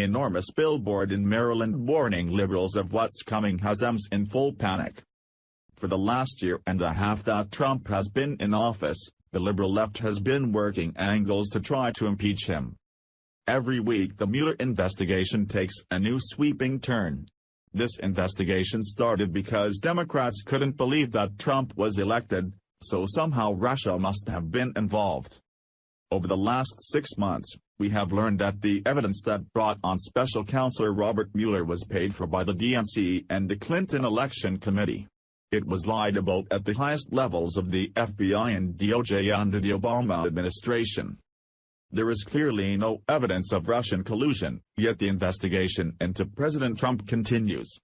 enormous billboard in Maryland warning liberals of what's coming has them in full panic. For the last year and a half that Trump has been in office, the liberal left has been working angles to try to impeach him. Every week the Mueller investigation takes a new sweeping turn. This investigation started because Democrats couldn't believe that Trump was elected, so somehow Russia must have been involved. Over the last 6 months, we have learned that the evidence that brought on Special Counsel Robert Mueller was paid for by the DNC and the Clinton Election Committee. It was lied about at the highest levels of the FBI and DOJ under the Obama administration. There is clearly no evidence of Russian collusion, yet the investigation into President Trump continues.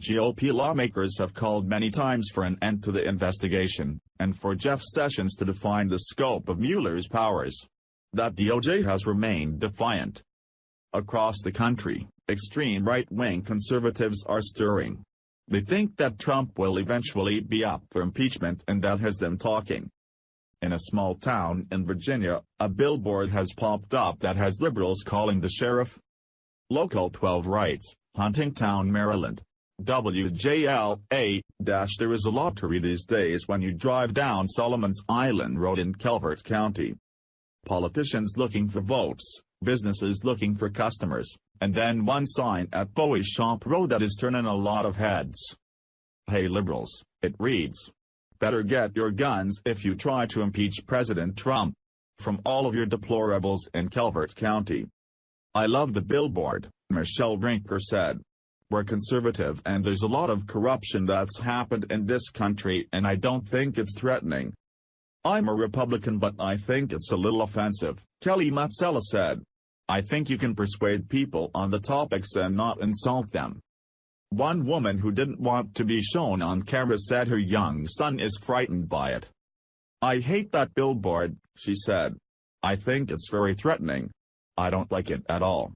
GOP lawmakers have called many times for an end to the investigation, and for Jeff Sessions to define the scope of Mueller's powers. That DOJ has remained defiant. Across the country, extreme right-wing conservatives are stirring. They think that Trump will eventually be up for impeachment, and that has them talking. In a small town in Virginia, a billboard has popped up that has liberals calling the sheriff. Local 12 writes, Huntingtown, Maryland. WJLA- There is a lot to read these days when you drive down Solomon's Island Road in Calvert County. Politicians looking for votes, businesses looking for customers, and then one sign at Bowie Shop Road that is turning a lot of heads. Hey liberals, it reads. Better get your guns if you try to impeach President Trump. From all of your deplorables in Calvert County. I love the billboard, Michelle Rinker said. We're conservative and there's a lot of corruption that's happened in this country and I don't think it's threatening. I'm a Republican but I think it's a little offensive, Kelly Matsela said. I think you can persuade people on the topics and not insult them. One woman who didn't want to be shown on camera said her young son is frightened by it. I hate that billboard, she said. I think it's very threatening. I don't like it at all.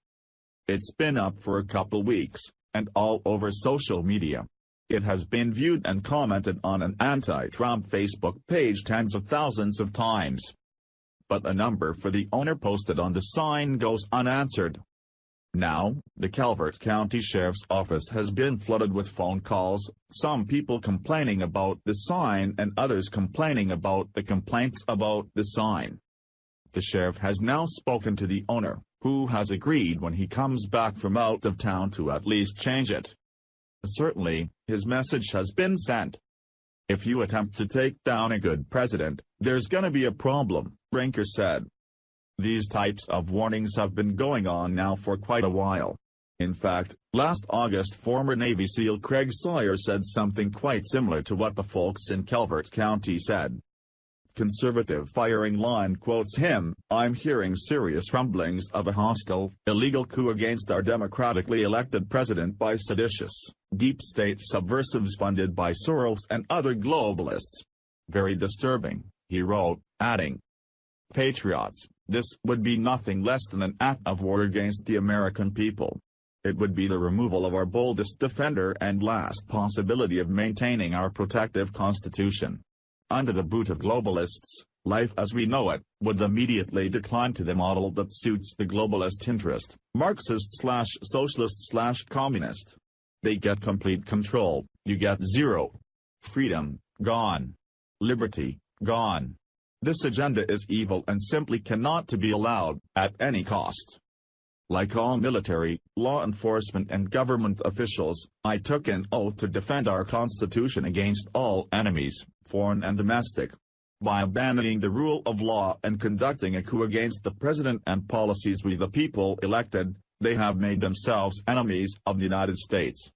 It's been up for a couple weeks, and all over social media. It has been viewed and commented on an anti-Trump Facebook page tens of thousands of times. But a number for the owner posted on the sign goes unanswered. Now, the Calvert County Sheriff's Office has been flooded with phone calls, some people complaining about the sign and others complaining about the complaints about the sign. The sheriff has now spoken to the owner, who has agreed when he comes back from out of town to at least change it. Certainly, his message has been sent. If you attempt to take down a good president, there's gonna be a problem, Rinker said. These types of warnings have been going on now for quite a while. In fact, last August former Navy SEAL Craig Sawyer said something quite similar to what the folks in Calvert County said. Conservative firing line quotes him, I'm hearing serious rumblings of a hostile, illegal coup against our democratically elected president by seditious, deep state subversives funded by Soros and other globalists. Very disturbing, he wrote, adding. Patriots, this would be nothing less than an act of war against the American people. It would be the removal of our boldest defender and last possibility of maintaining our protective Constitution. Under the boot of globalists, life as we know it would immediately decline to the model that suits the globalist interest, Marxist/socialist/communist. They get complete control, you get zero. Freedom, gone. Liberty, gone. This agenda is evil and simply cannot to be allowed, at any cost. Like all military, law enforcement and government officials, I took an oath to defend our Constitution against all enemies, foreign and domestic. By abandoning the rule of law and conducting a coup against the president and policies we the people elected, they have made themselves enemies of the United States.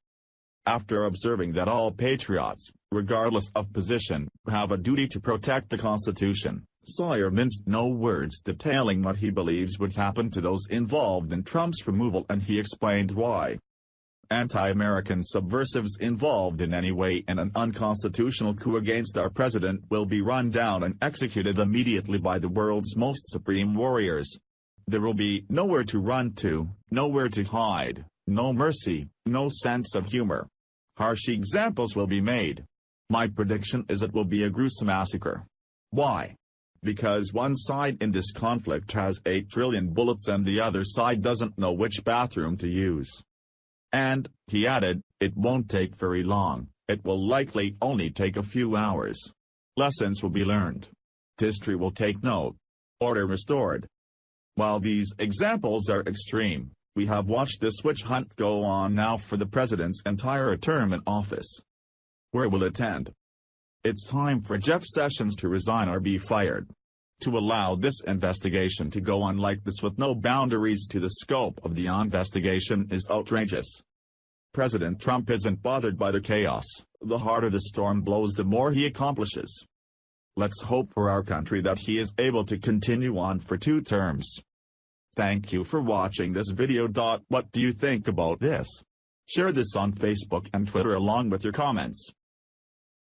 After observing that all patriots, regardless of position, have a duty to protect the Constitution, Sawyer minced no words detailing what he believes would happen to those involved in Trump's removal, and he explained why. Anti-American subversives involved in any way in an unconstitutional coup against our president will be run down and executed immediately by the world's most supreme warriors. There will be nowhere to run to, nowhere to hide, no mercy, no sense of humor. Harsh examples will be made. My prediction is it will be a gruesome massacre. Why? because one side in this conflict has 8 trillion bullets and the other side doesn't know which bathroom to use. And, he added, it won't take very long, it will likely only take a few hours. Lessons will be learned. History will take note. Order restored. While these examples are extreme, we have watched this witch hunt go on now for the president's entire term in office. Where will it end? It's time for Jeff Sessions to resign or be fired. To allow this investigation to go on like this with no boundaries to the scope of the investigation is outrageous. President Trump isn't bothered by the chaos. The harder the storm blows, the more he accomplishes. Let's hope for our country that he is able to continue on for 2 terms. Thank you for watching this video. What do you think about this? Share this on Facebook and Twitter along with your comments.